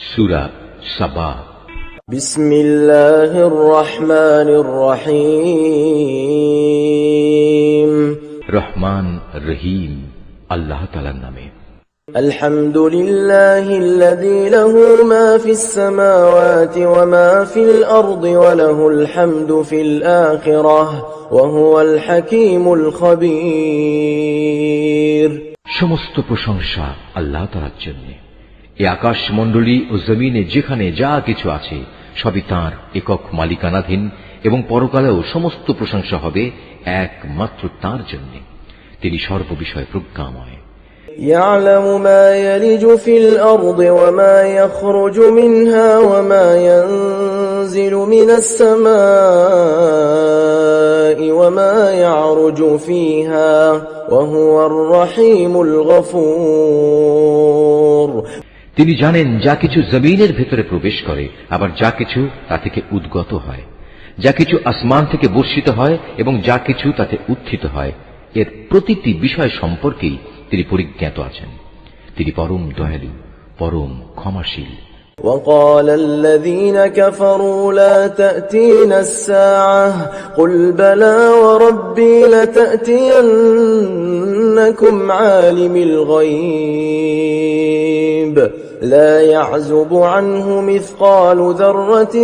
সূরা সাবা। বিসমিল্লাহির রহমানির রহিম। রহমান রহিম আল্লাহ তাআলার নামে। আলহামদুলিল্লাহিল্লাযী লাহু মা ফিস সামাওয়াতি ওয়া মা ফিল আরদি ওয়া লাহুল হামদু ফিল আখিরাহ ওয়া হুয়াল হাকীমুল খাবীর। সমস্ত প্রশংসা আল্লাহ তাআলার জন্য। এই আকাশমণ্ডলী ও জমিনে যেখানে যা কিছু আছে সবই তাঁর একক মালিকানাধীন, এবং পরকালেও সমস্ত প্রশংসা হবে একমাত্র তাঁর জন্য। তিনি সর্ববিষয়ে প্রজ্ঞাময়। يعلم ما يلج في الأرض وما يخرج منها وما ينزل من السماء وما يعرج فيها وهو الرحيم الغفور। তিনি জানেন যা কিছু জমিনের ভেতরে প্রবেশ করে, আবার যা কিছু তা থেকে উদ্গত হয়, যা কিছু আসমান থেকে বর্ষিত হয় এবং যা কিছু তাতে উত্থিত হয়। এর প্রতিটি বিষয় সম্পর্কেই তিনি পরিজ্ঞাত আছেন। তিনি পরম দয়ালু, পরম ক্ষমাশীল। وقال الذين كفروا لا تأتينا الساعة قل بلى وربي لتأتينكم عالم الغيب لا يعزب عنه مثقال ذرة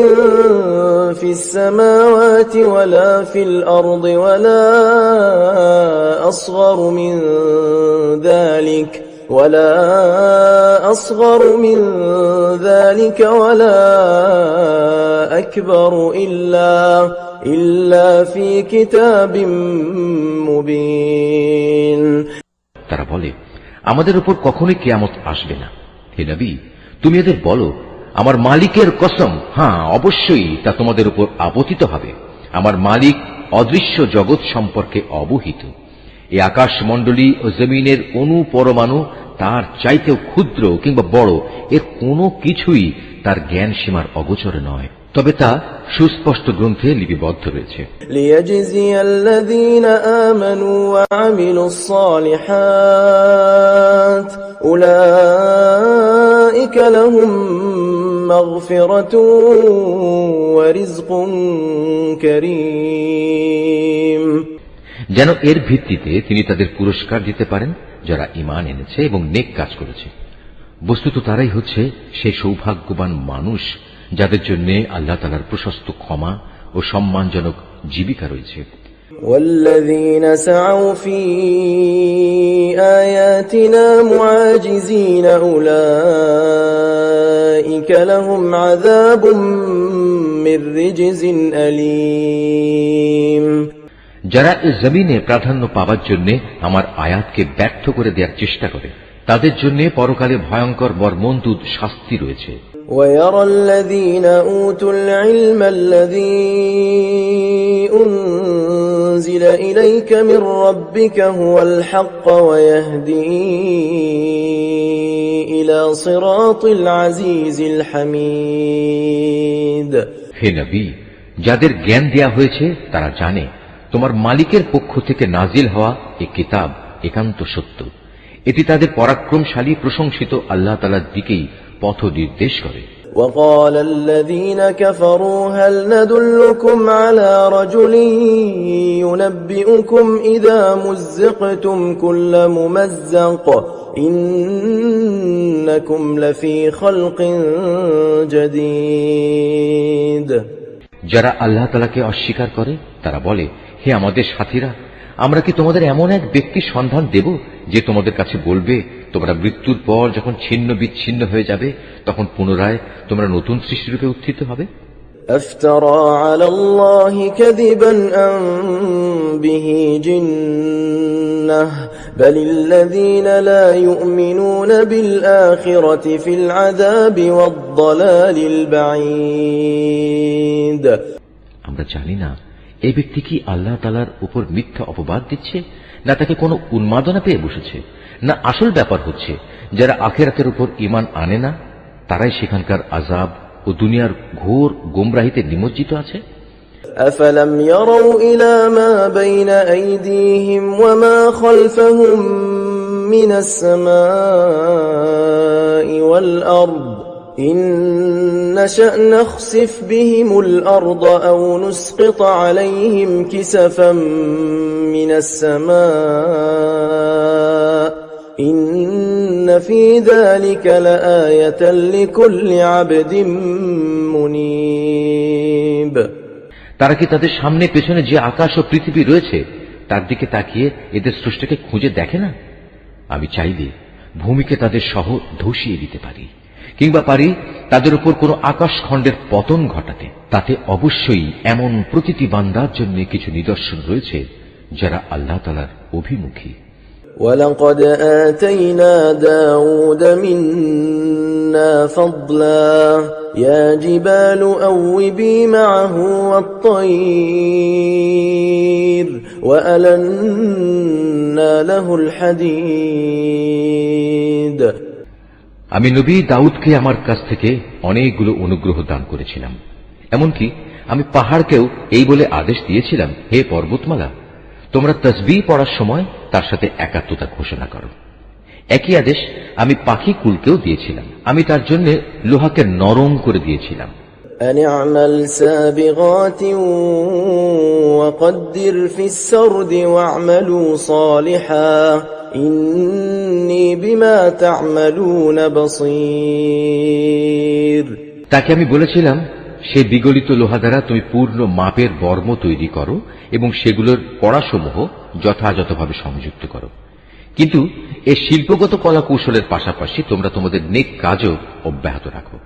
في السماوات ولا في الأرض ولا أصغر من ذلك ولا أكبر إلا في كتاب مبين। তারা বলে, আমাদের উপর কখনোই কিয়ামত আসবে না। হে নবী, তুমি এদের বলো, আমার মালিকের কসম, হ্যাঁ অবশ্যই তা তোমাদের উপর আপতিত হবে। আমার মালিক অদৃশ্য জগৎ সম্পর্কে অবহিত। এই আকাশমণ্ডলী ও জমিনের অণু পরমাণু তার চাইতেও ক্ষুদ্র কিংবা বড়, এর কোনো কিছুই তার জ্ঞান সীমার অগোচরে নয়, তবে তা সুস্পষ্ট গ্রন্থে লিপিবদ্ধ রয়েছে। লিয়াজজিয়াল্লাযীনা আমানু ওয়া আমিলুস সালিহাত উলাইকা লাহুম মাগফিরাতুন ওয়া রিজকুন কারীম। যেন এর ভিত্তিতে তিনি তাদের পুরস্কার দিতে পারেন যারা ঈমান এনেছে এবং নেক কাজ করেছে। বস্তুত তারাই হচ্ছে সেই সৌভাগ্যবান মানুষ যাদের জন্য আল্লাহ তাআলার প্রশস্ত ক্ষমা ও সম্মানজনক জীবিকা রয়েছে। ওয়াল্লাযীনা সাউ ফী আয়াতিনা মুআজিজিনা উলাইকা লাহুম আযাবুম মির রিজজিন আলীম। যারা এই জমিনে প্রাধান্য পাওয়ার জন্য আমার আয়াতকে ব্যর্থ করে দেওয়ার চেষ্টা করে, তাদের জন্য পরকালে ভয়ঙ্কর মর্মন্তুদ শাস্তি রয়েছে। وَيَرَى الَّذِينَ أُوتُوا الْعِلْمَ الَّذِي أُنزِلَ إِلَيْكَ مِنْ رَبِّكَ هُوَ الْحَقُّ وَيَهْدِي إِلَى صِرَاطِ الْعَزِيزِ الْحَمِيدِ। হে নবী, যাদের জ্ঞান দেয়া হয়েছে তারা জানে তোমার মালিকের পক্ষ থেকে নাজিল হওয়া এই কিতাব একান্ত সত্য। এটি তাদের পরাক্রমশালী প্রশংসিত আল্লাহ তাআলার দিকেই পথ নির্দেশ করে। وقال الذين كفروا هل ندلكم على رجل ينبئكم إذا مزقتم كل ممزق إنكم لفي خلق جديد। যারা আল্লাহ তাআলাকে অস্বীকার করে তারা বলে, হে আমাদের সাথীরা, আমরা কি তোমাদের এমন এক ব্যক্তির সন্ধান দেব যে তোমাদের কাছে বলবে, তোমরা মৃত্যুর পর যখন ছিন্ন বিচ্ছিন্ন হয়ে যাবে তখন পুনরায় তোমরা নতুন সৃষ্টিরূপে উত্থিত হবে। আফতারা আলাল্লাহি কাযিবান আম বিহি জিন্নাহ বালিল্লাযীনা লা ইউমিনুনা বিল আখিরাতি ফিল আযাবি ওয়াদ দালালিল বাঈদ। আমরা জানি না এই ব্যক্তি কি আল্লাহ তাআলার উপর মিথ্যা অপবাদ দিচ্ছে, না তাকে কোনো উন্মাদনা পেয়ে বসেছে, না আসল ব্যাপার হচ্ছে যারা আখিরাতের উপর ঈমান আনে না তারাই সেখানকার আযাব ও দুনিয়ার ঘোর গোমরাহিতে নিমজ্জিত আছে। আফালাম ইয়ারাউ ইলা মা বাইনা আইদিহিম ওয়া মা খালফাহুম মিনাস সামাই ওয়াল আরদ إن نشأ نخسف بهم الأرض أو نسقط عليهم كسفا من السماء إن في ذلك لآية لكل عبد منيب তারা কি তাদের সামনে পেছনে যে আকাশ ও পৃথিবী রয়েছে তার দিকে তাকিয়ে এদের স্রষ্টাকে খুঁজে দেখে না? আমি চাইলে ভূমিকে তাদের সহ ধসিয়ে দিতে পারি, কিংবা পারি তাদের উপর কোন আকাশ খণ্ডের পতন ঘটাতে। তাতে অবশ্যই এমন প্রতিটি বান্দার জন্য কিছু নিদর্শন রয়েছে যারা আল্লাহ তাআলার অভিমুখী। ولقد آتينا داود منا فضلا يا جبال أوبي معه والطير وألنا له الحديد আমি নবী দাউদকে আমার কাছ থেকে অনেকগুলো অনুগ্রহ দান করেছিলাম। এমনকি আমি পাহাড়কেও এই বলে আদেশ দিয়েছিলাম, হে পর্বতমালা, তোমরা তাসবিহ পড়ার সময় তার সাথে একাত্মতা ঘোষণা করো। একই আদেশ আমি পাখি কুলকেও দিয়েছিলাম। আমি তার জন্য লোহাকে নরম করে দিয়েছিলাম। أن اعمل سابغات وقدر في السرد واعملوا صالحا إني بما تعملون بصير তাকে আমি বলেছিলাম, সে বিগলিত লোহা দ্বারা তুমি পূর্ণ মাপের বর্ম তৈরি করো এবং সেগুলোর কড়াসমূহ যথাযথভাবে সংযুক্ত করো। কিন্তু এই শিল্পগত কলা কৌশলের পাশাপাশি তোমরা তোমাদের নেক কাজও অব্যাহত রাখো।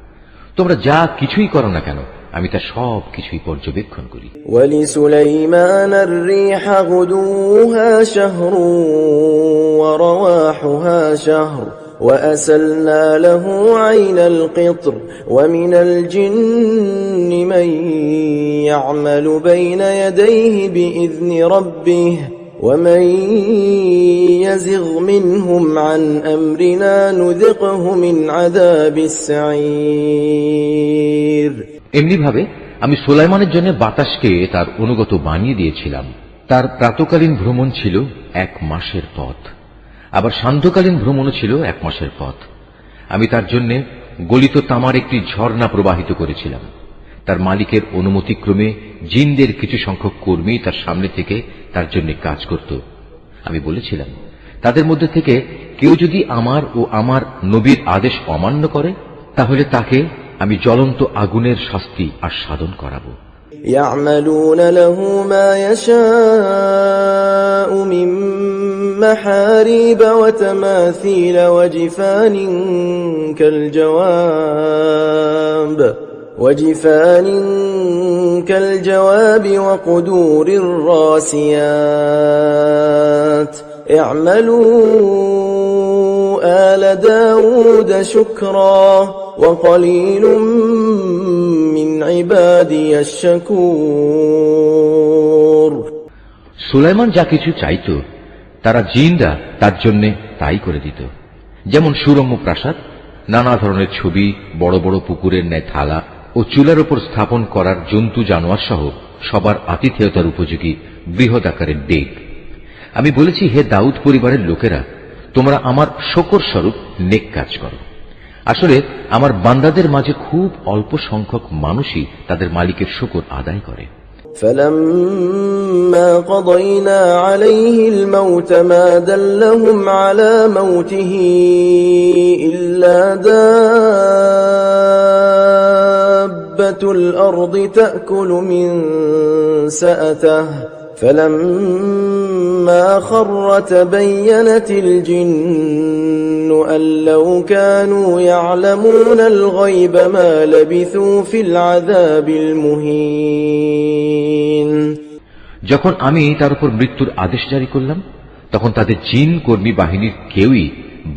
তোমরা যা কিছুই করো না কেন আমি তা সব কিছুই পর্যবেক্ষণ করি। ولسليمان الريح غدوها شهر ورواحها شهر وأسلنا له عين القطر ومن الجن من يعمل بين يديه بإذن ربه ومن يزغ منهم عن أمرنا نذقه من عذاب السعير এমনি ভাবে আমি সুলাইমানের জন্য বাতাসকে তার অনুগত বানিয়ে দিয়েছিলাম। তার প্রাতকালীন ভ্রমণ ছিল 1 মাসের পথ, আবার সান্ধ্যকালীন ভ্রমণও ছিল 1 মাসের পথ। আমি তার জন্য গলিত তামার একটি ঝর্ণা প্রবাহিত করেছিলাম। তার মালিকের অনুমতিক্রমে জিনদের কিছু সংখ্যক কর্মী তার সামনে থেকে তার জন্য কাজ করত। আমি বলেছিলাম, তাদের মধ্যে থেকে কেউ যদি আমার ও আমার নবীর আদেশ অমান্য করে তাহলে তাকে আমি জ্বলন্ত আগুনের শাস্তি আস্বাদন করাবো। يعملون له ما يشاء من محاريب وتماثيل وجفان كالجواب وقدور الراسيات اعملوا آل داود شكرا وقليل من عبادي الشكور সুলাইমান যা কিছু চাইত তারা জিনরা তার জন্য তাই করে দিত। যেমন সুরম্য প্রাসাদ, নানা ধরনের ছবি, বড় বড় পুকুরের ন্যায় থালা ও চুলার উপর স্থাপন করার জন্তু জানোয়ার সহ সবার আতিথেয়তার উপযোগী বৃহৎ আকারের ডেক। আমি বলেছি, হে দাউদ পরিবারের লোকেরা, তোমরা আমার শকর স্বরূপ নেক কাজ করো। আসলে আমার বান্দাদের মাঝে খুব অল্প সংখ্যক মানুষই তাদের মালিকের শকর আদায় করে। فلما قضينا عليه الموت ما دلهم على موته إلا دابة الأرض تأكل من سأته فلما خر تبينت الجن أن لو كانوا يعلمون الغيب ما لبثوا في العذاب المهين যখন আমি তার উপর মৃত্যুর আদেশ জারি করলাম তখন তাদের জিন কর্মী বাহিনীর কেউই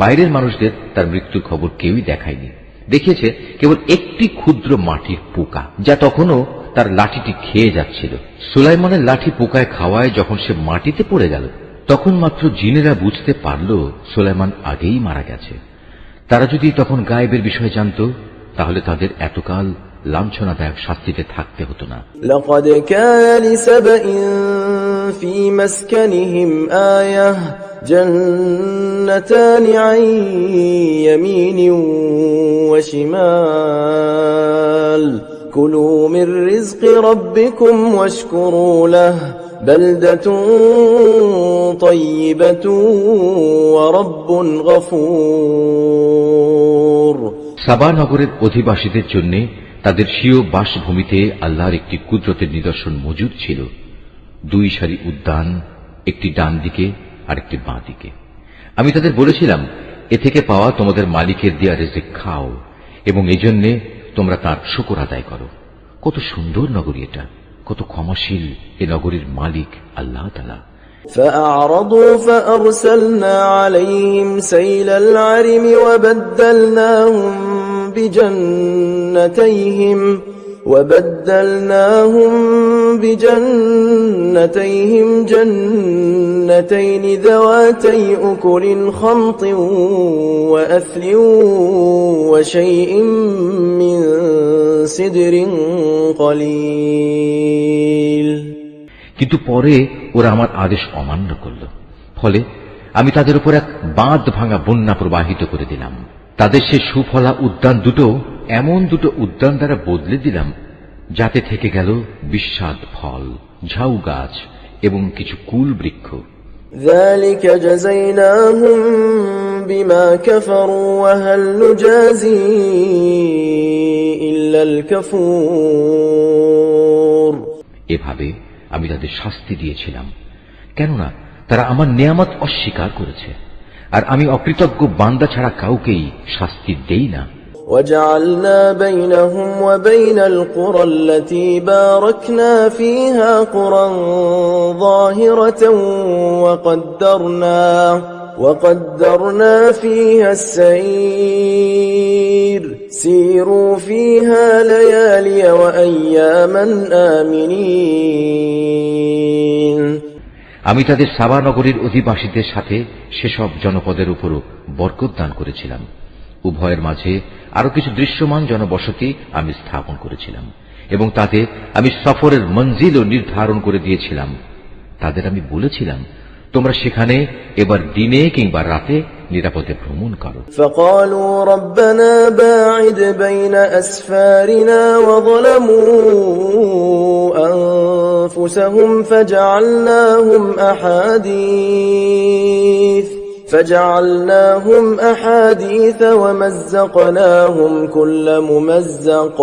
বাইরের মানুষদের তার মৃত্যুর খবর কেউই দেখায়নি। দেখিয়েছে কেবল একটি ক্ষুদ্র মাটির পোকা, যা তখনও তার লাঠিটি খেয়ে যাচ্ছিল। সুলাইমানের লাঠি পোকায় খাওয়ায় যখন সে মাটিতে পড়ে গেল তখন মাত্র জিনেরা বুঝতে পারল সুলাইমান আগেই মারা গেছে। তারা যদি তখন গায়েবের বিষয়ে জানত তাহলে তাদের এতকাল লাঞ্ছনাদায়ক শাস্তিতে থাকতে হতো না। لقد كان لسبإ في مسكنهم آية جنتان عن يمين وشمال كلوا من رزق ربكم واشكروا له بلدة طيبة ورب غفور সাবা নগরের অধিবাসীদের জন্য তাদের স্বীয় বাসভূমিতে আল্লাহর একটি কুদরতের নিদর্শন মজুদ ছিল। 2 সারি উদ্যান, একটি ডান দিকে আর একটি বাঁ দিকে। আমি তাদের বলেছিলাম, এ থেকে পাওয়া তোমাদের মালিকের দেয়া রিজিক খাও এবং এজন্য তোমরা তার শুকর আদায় করো। কত সুন্দর নগরী এটা, কত ক্ষমাশীল এ নগরীর মালিক আল্লাহ তাআলা। فأعرضوا فأرسلنا عليهم سيل العرم وبدلناهم بجنتيهم جنتين ذواتي أكل خمط وأثل وشيء من سدر قليل কিন্তু পরে ওরা আমার আদেশ অমান্য করল, ফলে আমি তাদের উপর এক বাঁধ ভাঙা বন্যা প্রবাহিত করে দিলাম। তাদের সে সুফলা উদ্যান দুটো এমন দুটো উদ্যান দ্বারা বদলে দিলাম, যাতে থেকে গেল বিস্বাদ ফল, ঝাউ গাছ এবং কিছু কুল বৃক্ষ। ذلك جزيناهم بما كفروا وهل نجازي إلا الكفور। এভাবে আমি তাদের শাস্তি দিয়েছিলাম, কেননা তারা আমার নিয়ামত অস্বীকার করেছে, আর আমি অকৃতজ্ঞ বান্দা ছাড়া কাউকেই শাস্তি দেই না। وجعلنا بينهم وبين القرى التي باركنا فيها قرى ظاهرة وقدرنا فيها السير سيروا فيها ليالي وأياما آمنين। আমি তাদের সাবা নগরীর অধিবাসীদের সাথে সেসব জনপদের উপরও বরকত দান করেছিলাম। উভয়ের মাঝে আরো কিছু দৃশ্যমান জনবসতি আমি স্থাপন করেছিলাম এবং তাতে আমি সফরের মঞ্জিলও নির্ধারণ করে দিয়েছিলাম। তাদের আমি বলেছিলাম, তোমরা সেখানে এবার দিনে কিংবা রাতে নিরাপদে ভ্রমণ করো। فقالوا ربنا باعد بين أسفارنا وظلموا أنفسهم فجعلناهم أحاديث ومزقناهم كل ممزق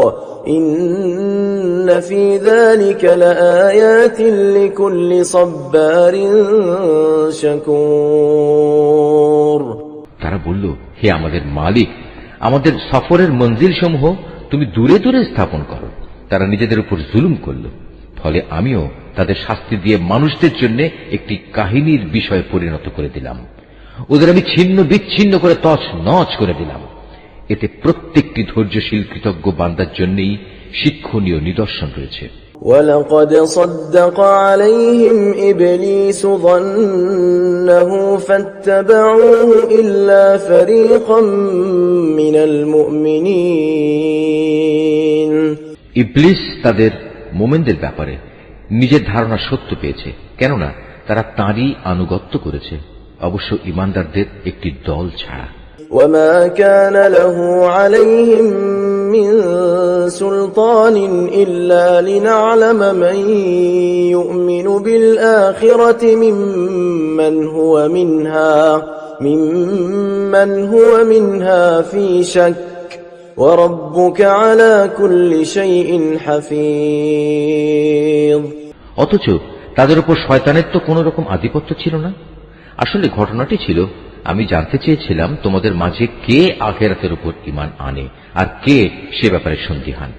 إن في ذلك لآيات لكل صبار شكور। তারা বলল, হে আমাদের মালিক, আমাদের সফরের মঞ্জিল সমূহ তুমি দূরে দূরে স্থাপন করো। তারা নিজেদের উপর জুলুম করল, ফলে আমিও তাদের শাস্তি দিয়ে মানুষদের জন্য একটি কাহিনীর বিষয় পরিণত করে দিলাম। ওদের আমি ছিন্ন বিচ্ছিন্ন করে তছ নছ করে দিলাম। এতে প্রত্যেকটি ধৈর্যশীল কৃতজ্ঞ বান্দার জন্যই শিক্ষণীয় নিদর্শন রয়েছে। وَلَقَدْ صَدَّقَ عَلَيْهِمْ إِبْلِيسُ ظَنَّهُ فَاتَّبَعُوهُ إِلَّا فَرِيقًا مِنَ الْمُؤْمِنِينَ। ইবলিস তাদের মুমিনদের ব্যাপারে নিজের ধারণা সত্য পেয়েছে, কেননা তারা তাঁরই আনুগত্য করেছে, অবশ্য ঈমানদারদের একটি দল ছাড়া। وَمَا كَانَ لَهُ عَلَيْهِمْ مِنْ سُلْطَانٍ إِلَّا لِنَعْلَمَ مَنْ يُؤْمِنُ بِالْآخِرَةِ مِمَّنْ هُوَ مِنْهَا فِي شَكٍّ وَرَبُّكَ عَلَى كُلِّ شَيْءٍ حَفِيظٌ। অথচ তাদের উপর শয়তানের তো কোন রকম আধিপত্য ছিল না। আসলে ঘটনাটি ছিল, আমি জানতে চেয়েছিলাম তোমাদের মাঝে কে আখিরাতের উপর ঈমান আনে আর কে সে ব্যাপারে সন্দিহান।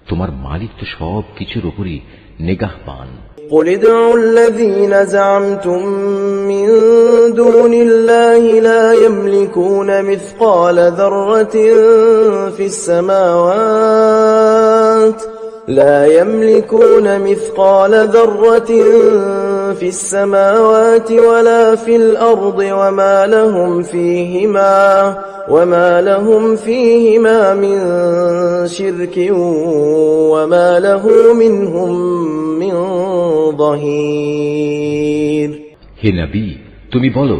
তোমার মালিক তো সব কিছুর উপরই নিগাহবান। قُلِ ادْعُوا الَّذِينَ زَعَمْتُم مِّن دُونِ اللَّهِ لَا يَمْلِكُونَ مِثْقَالَ ذَرَّةٍ في السماوات ولا في الأرض وما لهم فيهما من شرك وما له منهم من ظهير হে নবী, তুমি বলো,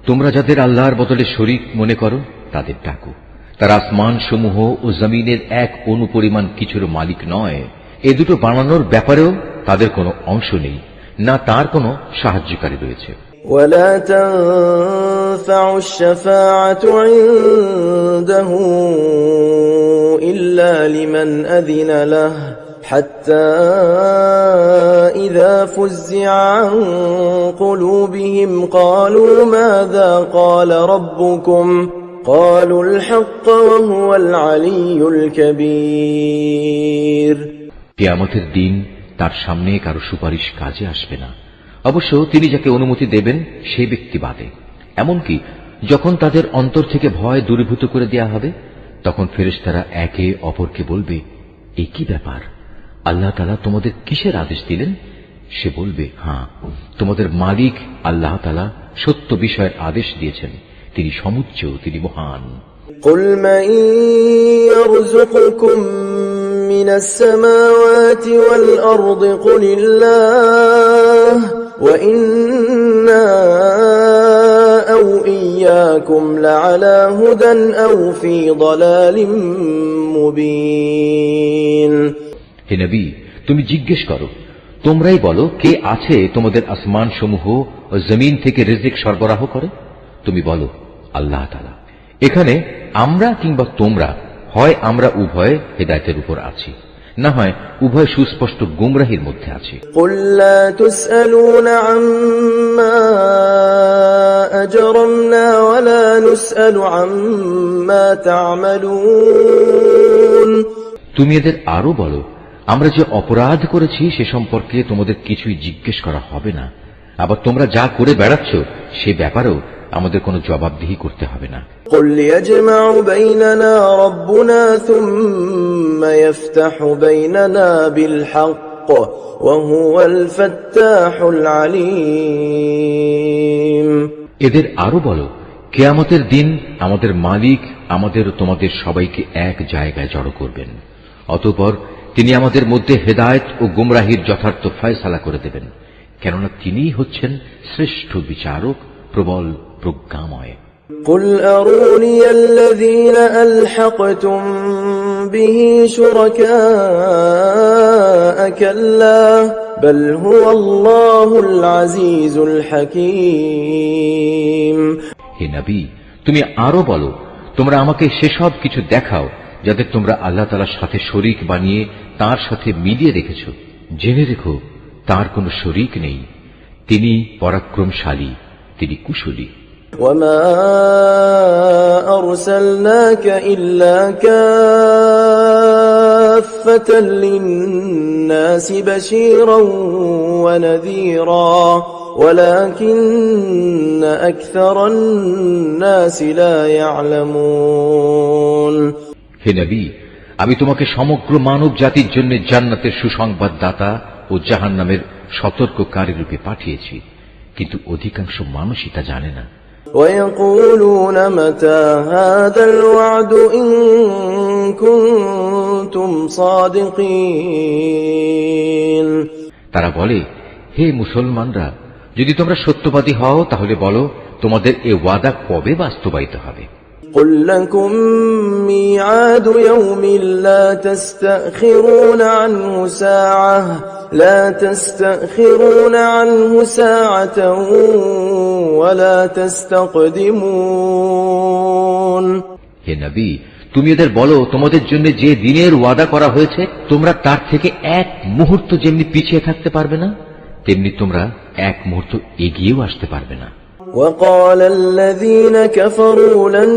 তোমরা যাদের আল্লাহর বদলে শরীক মনে করো তাদের ডাকো। তারা আসমান সমূহ ও জমিনের এক অনুপরিমাণ কিছুর মালিক নয়। এ দুটো বানানোর ব্যাপারেও তাদের কোনো অংশ নেই, না তার কোনো সাহায্যকারী রয়েছে। ولا تنفع الشفاعة عنده إلا لمن أذن له حتى إذا فزع عن قلوبهم قالوا ماذا قال ربكم قالوا الحق وهو العلي الكبير কিয়ামতের দিন তার সামনে কারো সুপারিশ কাজে আসবে না, অবশ্য তিনি যাকে অনুমতি দেবেন সে ব্যক্তি বাদে। এমনকি যখন তাদের অন্তর থেকে ভয় দূরীভূত করে দেয়া হবে, তখন ফেরেশতারা একে অপরকে বলবে, এ কি ব্যাপার, আল্লাহ তাআলা তোমাদের কিসের আদেশ দিলেন? সে বলবে, হ্যাঁ, তোমাদের মালিক আল্লাহ তাআলা সত্য বিষয়ের আদেশ দিয়েছেন, তিনি সমুচ্চ, তিনি মহান। قل من يرزقكم من السماوات والأرض قل الله وإنا أو إياكم لعلى هدى أو في ضلال مبين হে নবী, তুমি জিজ্ঞেস করো, তোমরাই বলো, কে আছে তোমাদের আসমান সমূহ ও জমিন থেকে রিজিক সরবরাহ করে? তুমি বলো, আল্লাহ তাআলা। এখানে আমরা কিংবা তোমরা, হয় আমরা উভয় হেদায়েতের উপর আছি, না হয় উভয় সুস্পষ্ট গুমরাহির মধ্যে আছি। قل لا تسألون عما أجرمنا ولا نسأل عما تعملون তুমি এদের আরো বলো, আমরা যে অপরাধ করেছি সে সম্পর্কে তোমাদের কিছুই জিজ্ঞেস করা হবে না, আবার তোমরা যা করে বেড়াচ্ছ সে ব্যাপারেও আমাদের কোনো জবাবদিহি করতে হবে না। قل يجمع بيننا ربنا ثم يفتح بيننا بالحق وهو الفتاح العليم এদের আরো বলো, কিয়ামতের দিন আমাদের মালিক আমাদের ও তোমাদের সবাইকে এক জায়গায় জড়ো করবেন, অতঃপর তিনি আমাদের মধ্যে হেদায়েত ও গুমরাহির যথার্থ ফয়সালা করে দেবেন, কেননা তিনিই হচ্ছেন শ্রেষ্ঠ বিচারক, প্রবল প্রজ্ঞাময়। قل أروني الذين ألحقتم به شركاء كلا بل هو الله العزيز الحكيم হে নবী, তুমি আরো বলো, তোমরা আমাকে সেসব কিছু দেখাও যাদের তোমরা আল্লাহ তাআলার সাথে শরীক বানিয়ে তার সাথে মিলিয়ে রেখেছ। জেনে রেখো, তার কোনো শরীক নেই, তিনি পরাক্রমশালী, তিনি কুশলী। وما أرسلناك إلا كافة للناس بشيرا ونذيرا ولكن أكثر الناس لا يعلمون হে নবী, আমি তোমাকে সমগ্র মানব জাতির জন্য জান্নাতের সুসংবাদদাতা ও জাহান্নামের সতর্ককারী রূপে পাঠিয়েছি, কিন্তু অধিকাংশ মানুষই তা জানে না। ويقولون متى هذا الوعد إن كنتم صادقين তারা বলে, হে মুসলমানরা, যদি তোমরা সত্যবাদী হও তাহলে বলো, তোমাদের এ ওয়াদা কবে বাস্তবায়িত হবে? قل لكم ميعاد يوم لا تستأخرون عنه ساعة ولا تستقدمون হে নবী, তুমি এদের বলো, তোমাদের জন্য যে দিনের ওয়াদা করা হয়েছে তোমরা তার থেকে এক মুহূর্ত যেমনি পিছিয়ে থাকতে পারবে না, তেমনি তোমরা এক মুহূর্ত এগিয়েও আসতে পারবে না। وقال الذين كفروا لن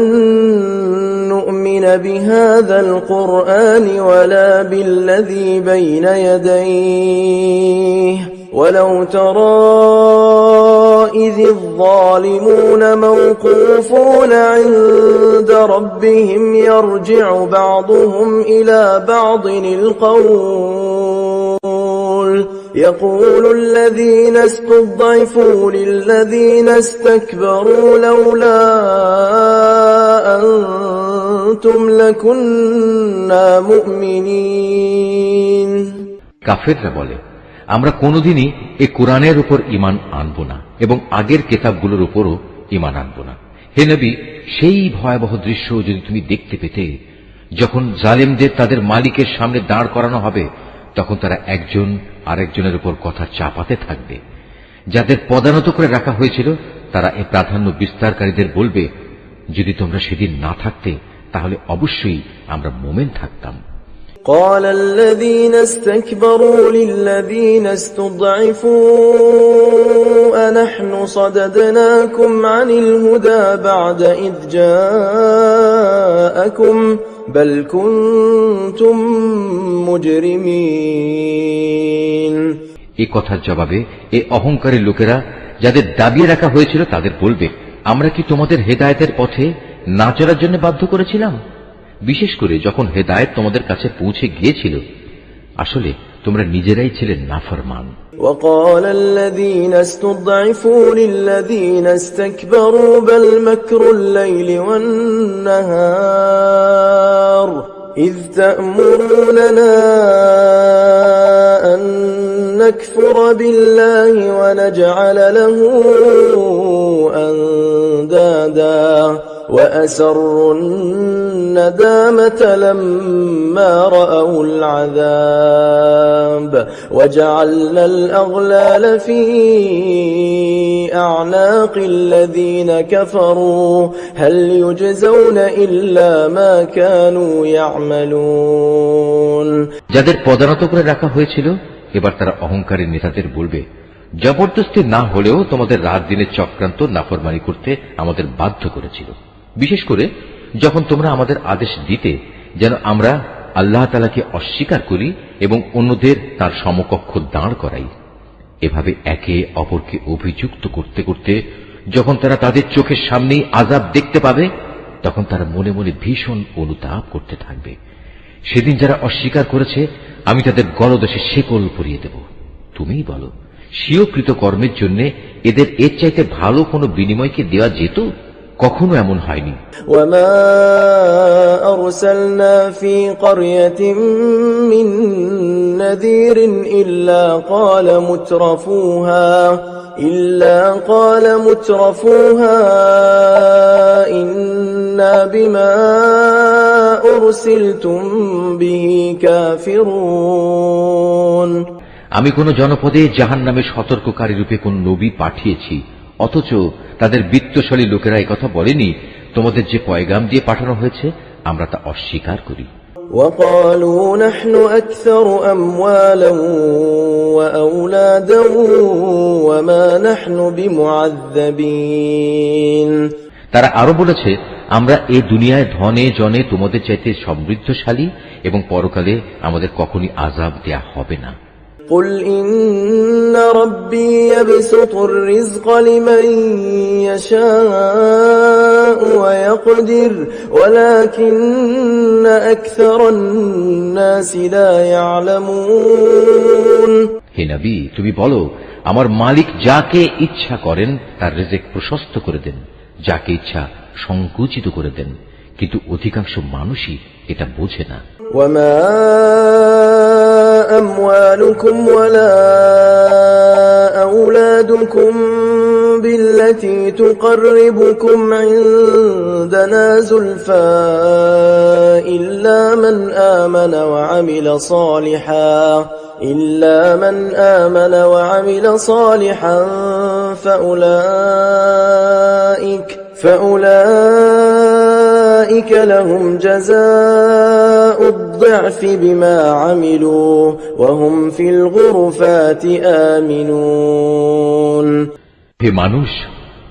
نؤمن بهذا القرآن ولا بالذي بين يديه ولو ترى إذ الظالمون موقوفون عند ربهم يرجع بعضهم إلى بعض القول يقول الذين استضعفوا للذين استكبروا لولا أنتم لكنا مؤمنين কাফেররা বলে, আমরা কোনোদিনই এই কোরআনের উপর ঈমান আনব না এবং আগের কিতাবগুলোর উপরও ঈমান আনব না। হে নবী, সেই ভয়াবহ দৃশ্য যদি তুমি দেখতে পেতে, যখন জালেমদের তাদের মালিকের সামনে দাঁড় করানো হবে, তখন তারা একজন আরেকজনের উপর কথা চাপাতে থাকবে। যাদের পদানত করে রাখা হয়েছিল তারা এই প্রাধান্য বিস্তারকারীদের বলবে, যদি তোমরা সেদিন না থাকতে তাহলে অবশ্যই আমরা মোমেন থাকতাম। قال الذين استكبروا للذين استضعفوا أنحن صددناكم عن الهدى بعد إذ جاءكم بل كنتم مجرمين এই কথার জবাবে এই অহংকারী লোকেরা যাদের দাবিয়ে রাখা হয়েছিল তাদের বলবে, আমরা কি তোমাদের হেদায়েতের পথে না চলার জন্য বাধ্য করেছিলাম? বিশেষ করে যখন হেদায়েত তোমাদের কাছে পৌঁছে গিয়েছিল, আসলে তোমরা নিজেরাই ছিলে নাফরমান। وقال الذين استضعفوا للذين استكبروا بل مكر الليل والنهار إذ تأمروننا أن نكفر بالله ونجعل له أندادا وأسروا الندامة لما رأوا العذاب وجعلنا الأغلال في أعناق الذين كفروا هل يجزون إلا ما كانوا يعملون যাদের পদানত করে রাখা হয়েছিল, এবার তারা অহংকারী নেতাদের বলবে, জবরদস্তি না হলেও তোমাদের রাত দিনের চক্রান্ত নাফরমানি করতে আমাদের বাধ্য করেছিল। বিশেষ করে যখন তোমরা আমাদের আদেশ দিতে যেন আমরা আল্লাহ তাআলাকে অস্বীকার করি এবং অন্যদের তার সমকক্ষ দাঁড় করাই। এভাবে একে অপরকে অভিযুক্ত করতে করতে যখন তারা তাদের চোখের সামনেই আযাব দেখতে পাবে, তখন তারা মনে মনে ভীষণ অনুতাপ করতে থাকবে। সেদিন যারা অস্বীকার করেছে আমি তাদের গলদেশে শেকল পরিয়ে দেব। তুমিই বলো, স্বীয়কৃত কর্মের জন্য এদের এর চাইতে ভালো কোনো বিনিময় কি দেওয়া যেত? কখনো এমন হয়নি। وما أرسلنا في قرية من نذير إلا قال مترفوها إنا بما أرسلتم به كافرون আমি কোন জনপদে জাহান্নামে সতর্ককারী রূপে কোন নবী পাঠিয়েছি, অথচ তাদের বিত্তশালী লোকেরা একথা বলেনি, তোমাদের যে পয়গাম দিয়ে পাঠানো হয়েছে আমরা তা অস্বীকার করি। وقالوا نحن أكثر أموالا وأولادا وما نحن بمعذبين তারা আরো বলেছে, আমরা এই দুনিয়ায় ধনে জনে তোমাদের চাইতে সমৃদ্ধশালী এবং পরকালে আমাদের কখনই আযাব দেয়া হবে না। قل إن ربي يبسط الرزق لمن يشاء ويقدر ولكن أكثر الناس لا يعلمون হে নবী, তুমি বলো, আমার মালিক যাকে ইচ্ছা করেন তার রিজিক প্রশস্ত করে দেন, যাকে ইচ্ছা সংকুচিত করে দেন, কিন্তু অধিকাংশ মানুষই এটা বোঝে না। وما أموالكم ولا أولادكم بالتي تقربكم عندنا زلفى إلا من آمن وعمل صالحا فأولئك لهم جزاء الضعف بما عملوا وهم في الغرفات آمنون হে মানুষ,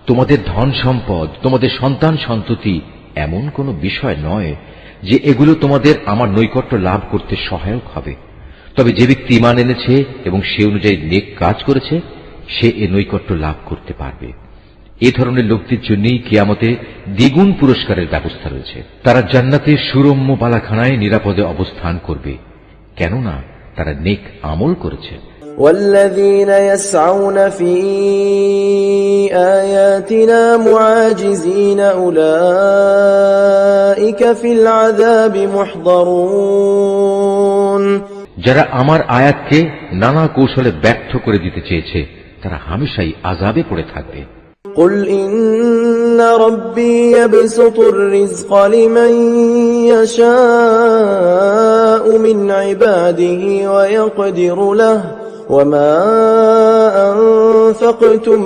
তোমাদের ধন সম্পদ, তোমাদের সন্তান সন্ততি এমন কোনো বিষয় নয় যে এগুলো তোমাদের আমার নৈকট্য লাভ করতে সহায়ক হবে। তবে যে ব্যক্তি ঈমান এনেছে এবং সে অনুযায়ী নেক কাজ করেছে, সে এ নৈকট্য লাভ করতে পারবে। এ ধরনের লোকদের জন্যই কিয়ামতে দ্বিগুণ পুরস্কারের ব্যবস্থা রয়েছে। তারা জান্নাতের সুরম্য বালাখানায় নিরাপদে অবস্থান করবে, কেননা তারা নেক আমল করেছে। والذين يسعون في آياتنا معاجزين أولئك في العذاب محضرون যারা আমার আয়াতকে নানা কৌশলে ব্যর্থ করে দিতে চেয়েছে তারা হামেশাই আযাবে পড়ে থাকবে। قل إن ربي يبسط الرزق لمن يشاء من عباده ويقدر له وما أنفقتم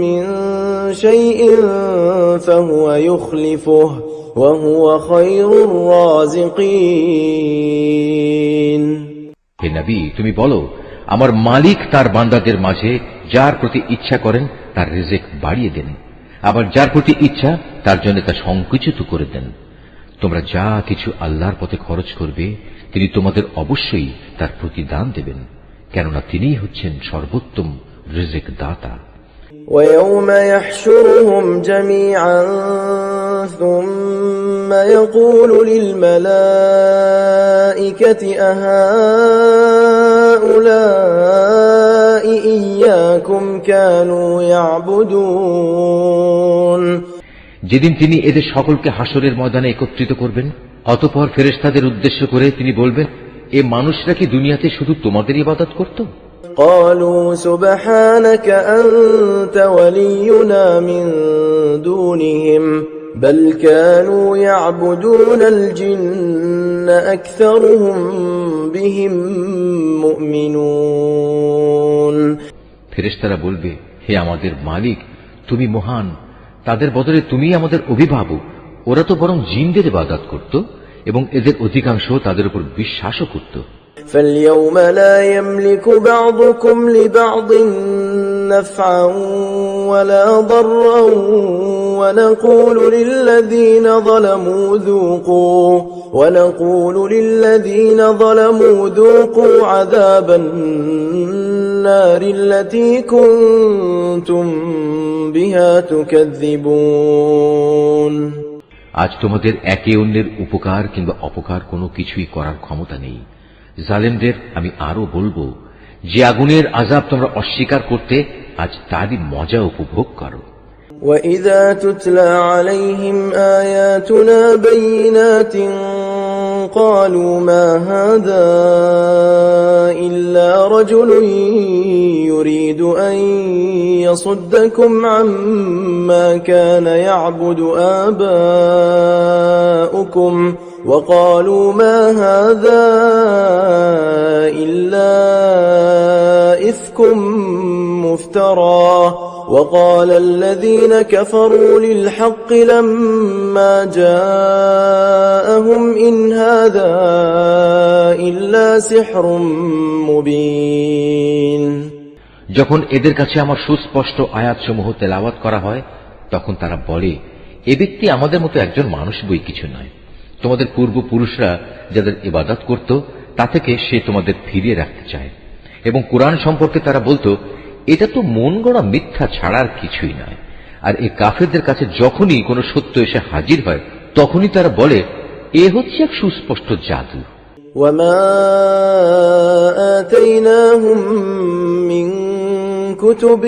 من شيء فهو يخلفه وهو خير الرازقين হে নবী, তুমি বলো, আমার মালিক তার বান্দাদের মাঝে যার প্রতি ইচ্ছা করেন তার রিজিক বাড়িয়ে দেন, আবার যার প্রতি ইচ্ছা তার জন্য তা সংকুচিত করে দেন। তোমরা যা কিছু আল্লাহর পথে খরচ করবে তিনি তোমাদের অবশ্যই তার প্রতিদান দেবেন, কেননা তিনিই হচ্ছেন সর্বোত্তম রিজিক দাতা। ويوم يحشرهم جميعا ثم يقول للملائكة أهؤلاء إياكم كانوا يعبدون যেদিন তিনি এদের সকলকে হাসরের ময়দানে একত্রিত করবেন, অতঃপর ফেরেশতাদের উদ্দেশ্য করে তিনি বলবেন, এ মানুষরা কি দুনিয়াতে শুধু তোমাদের ইবাদত করত? قالوا سبحانك أنت ولينا من دونهم بل كانوا يعبدون الجن أكثرهم بهم مؤمنون ফেরেশতারা বলবে, হে আমাদের মালিক, তুমি মহান, তাদের বদলে তুমি আমাদের অভিভাবক। ওরা তো বরং জিনদের ইবাদত করত এবং এদের অধিকাংশ তাদের উপর বিশ্বাসও করত। فاليوم لا يملك بعضكم لبعض نفعا ولا ضرا ونقول للذين ظلموا ذوقوا عذاب النار التي كنتم بها تكذبون আজ তোমাদের একে অন্যের উপকার কিংবা অপকার কোনো কিছুই করার ক্ষমতা নেই। জালেমদের আমি আরো বলবো, যে আগুনের আযাব তোমরা অস্বীকার করতে, আজ তারই মজা উপভোগ করো। وَإِذَا تُتْلَى عَلَيْهِمْ آيَاتُنَا بَيِّنَاتٍ قَالُوا مَا هَذَا إِلَّا رَجُلٌ يُرِيدُ أَن يَصُدَّكُمْ عَمَّا كَانَ يَعْبُدُ آبَاؤُكُمْ وَقَالُوا مَا هَذَا إِلَّا إِفْكٌ مُفْتَرًى وَقَالَ الَّذِينَ كَفَرُوا لِلْحَقِّ لَمَّا جَاءَهُمْ إِنْ هَذَا إِلَّا سِحْرٌ مُبِينٌ যখন এদের কাছে আমার সুস্পষ্ট আয়াতসমূহ তেলাওয়াত করা হয়, তখন তারা বলে, এ ব্যক্তি আমাদের মতো একজন মানুষ বই কিছু নয়। তোমাদের পূর্বপুরুষরা যাদের ইবাদত করত তা থেকে সে তোমাদের ফিরিয়ে রাখতে চায়। এবং কুরআন সম্পর্কে তারা বলতো, এটা তো মন গড়া মিথ্যা ছাড়ার কিছুই নয়। আর এই কাফেরদের কাছে যখনই কোনো সত্য এসে হাজির হয়, তখনই তারা বলে, এ হচ্ছে এক সুস্পষ্ট জাদু। وَمَا آتَيْنَاهُمْ مِنْ كُتُبٍ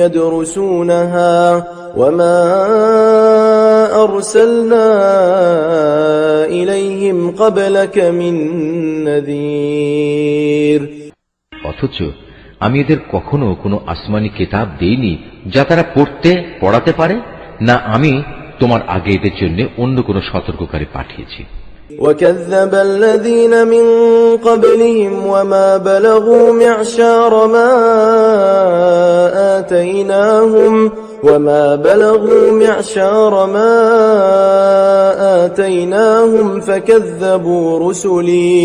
يَدْرُسُونَهَا وَمَا أَرْسَلْنَا إِلَيْهِمْ قَبْلَكَ مِنْ نَذِيرٍ অথচ আমি এদের কখনো কোনো আসমানি কিতাব দেইনি যা তারা পড়তে পড়াতে পারে, না আমি তোমার আগে এদের জন্য অন্য কোনো সতর্ককারী পাঠিয়েছি। وَكَذَّبَ الَّذِينَ مِنْ قَبْلِهِمْ وَمَا بَلَغُوا مِعْشَارَ مَا آتَيْنَاهُمْ فَكَذَّبُوا رُسُلِي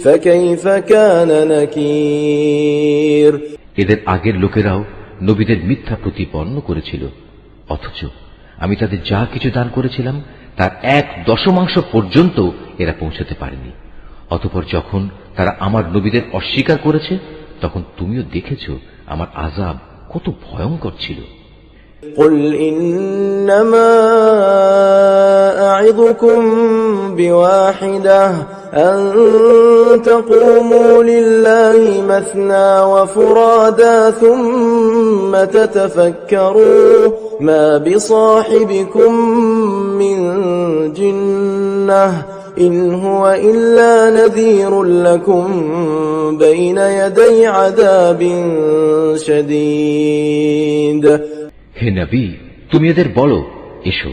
فَكَيْفَ كَانَ نَكِيرِ এদের আগের লোকেরাও নবীদের মিথ্যা প্রতিপন্ন করেছিল, অথচ আমি তাদের যা কিছু দান করেছিলাম তার 1/10 পর্যন্ত এরা পৌঁছাতে পারেনি। অতঃপর যখন তারা আমার নবীদের অস্বীকার করেছে, তখন তুমিও দেখেছ আমার আযাব কত ভয়ঙ্কর ছিল। قل إنما أعظكم بواحدة أن تقوموا لله مثنى وفرادا ثم تتفكروا ما بصاحبكم من جنة إن هو إلا نذير لكم بين يدي عذاب شديد। হে নবী, তুমি এদের বলো, এসো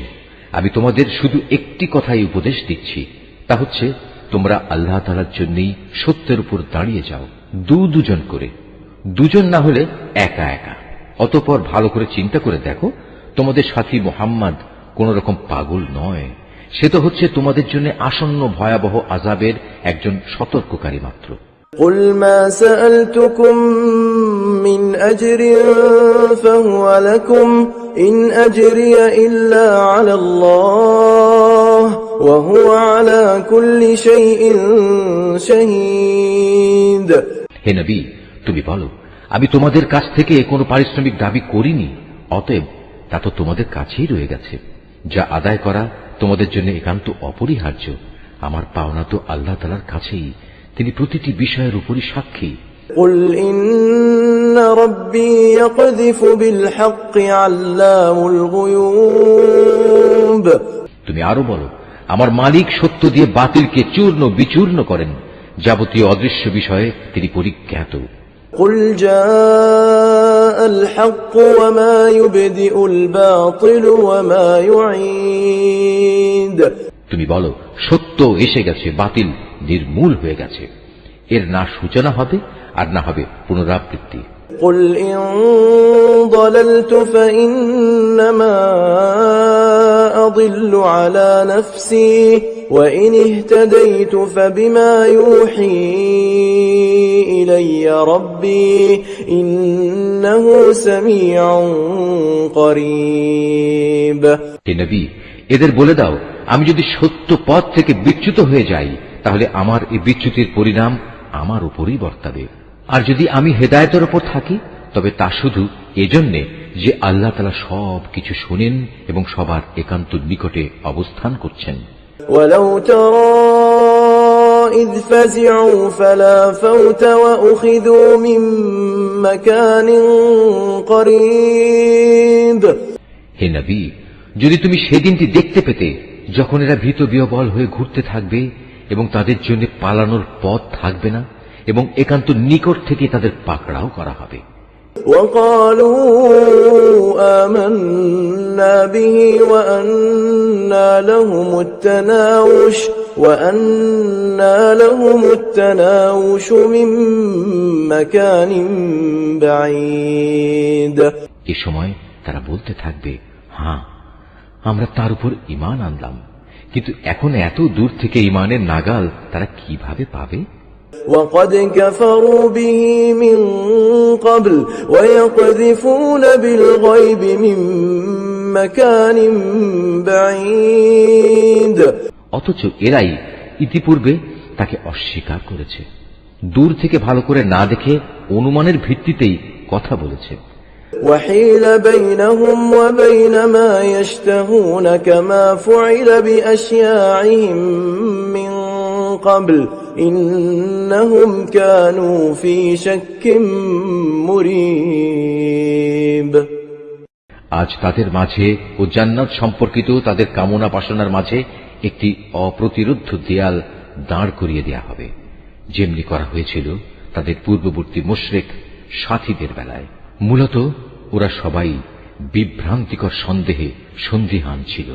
আমি তোমাদের শুধু একটি কথাই উপদেশ দিচ্ছি, তা হচ্ছে তোমরা আল্লাহ তাআলার জন্যই সত্যের উপর দাঁড়িয়ে যাও, দুজন করে, দুজন না হলে একা একা। অতঃপর ভালো করে চিন্তা করে দেখো, তোমাদের সাথী মুহাম্মদ কোন রকম পাগল নয়, সে তো হচ্ছে তোমাদের জন্য আসন্ন ভয়াবহ আযাবের একজন সতর্ককারী মাত্র। قل ما سألتكم من أجر فهو لكم إن أجري إلا على الله وهو على كل شيء شهيد। হে নবী, তুমি বলো, আমি তোমাদের কাছ থেকে কোনো পারিশ্রমিক দাবি করিনি, অতএব তা তো তোমাদের কাছেই রয়ে গেছে। যা আদায় করা তোমাদের জন্য একান্ত অপরিহার্য। আমার পাওনা তো আল্লাহ তাআলার কাছেই, তিনি প্রতিটি বিষয়ের উপরই সাক্ষী। قل إن ربي يقذف بالحق علام الغيوب। তুমি আরো বলো, আমার মালিক সত্য দিয়ে বাতিলকে চূর্ণ বিচূর্ণ করেন, যাবতীয় অদৃশ্য বিষয়ে তিনি পরিজ্ঞাত। قل جاء الحق وما يبدئ الباطل وما يعيد। তুমি বলো, সত্য এসে গেছে, বাতিল নির্মূল হয়ে গেছে, এর না সূচনা হবে আর না হবে পুনরাবৃত্তি। قل إن ضللت فإنما أضل على نفسي وإن اهتديت فبما يوحي إلي ربي إنه سميع قريب। হে নবী, এদের বলে দাও, আমি যদি সত্য পথ থেকে বিচ্যুত হয়ে যাই, তাহলে আমার এই বিচ্যুতির পরিণাম আমার উপরই বর্তাবে। আর যদি আমি হেদায়েতের উপর থাকি, তবে তা শুধু এজন্যে যে আল্লাহ তাআলা সব কিছু শুনেন এবং সবার একান্ত নিকটে অবস্থান করছেন। ولو ترى إذ فزعوا فلا فوت وأخذوا من مكان قريب। হে নবী, যদি তুমি সেদিনটি দেখতে পেতে যখন এরা ভীত বিহ্বল হয়ে ঘুরতে থাকবে এবং তাদের জন্য পালানোর পথ থাকবে না এবং একান্ত নিকট থেকে তাদের পাকড়াও করা হবে। وقالوا آمنا به وأنى لهم التناوش من مكان بعيد। এ সময় তারা বলতে থাকবে, হ্যাঁ, আমরা তার উপর ঈমান আনলাম, কিন্তু এখন এত দূর থেকে ঈমানের নাগাল তারা কিভাবে পাবে? وقد كفروا به من قبل ويقذفون بالغيب من مكان بعيد। অথচ এরাই ইতিপূর্বে তাকে অস্বীকার করেছে, দূর থেকে ভালো করে না দেখে অনুমানের ভিত্তিতেই কথা বলেছে। وحيل بينهم وبين ما يشتهون كما فعل بأشياعهم من قبل إنهم كانوا في شك مريب। আজ তাদের মাঝে ও জান্নাত সম্পর্কিত তাদের কামনা বাসনার মাঝে একটি অপ্রতিরোধ্য দেয়াল দাঁড় করিয়ে দেয়া হবে, যেমনি করা হয়েছিল তাদের পূর্ববর্তী মুশরিক সাথীদের বেলায়। মূলত ওরা সবাই বিভ্রান্তিকর সন্দেহে সন্দিহান ছিল।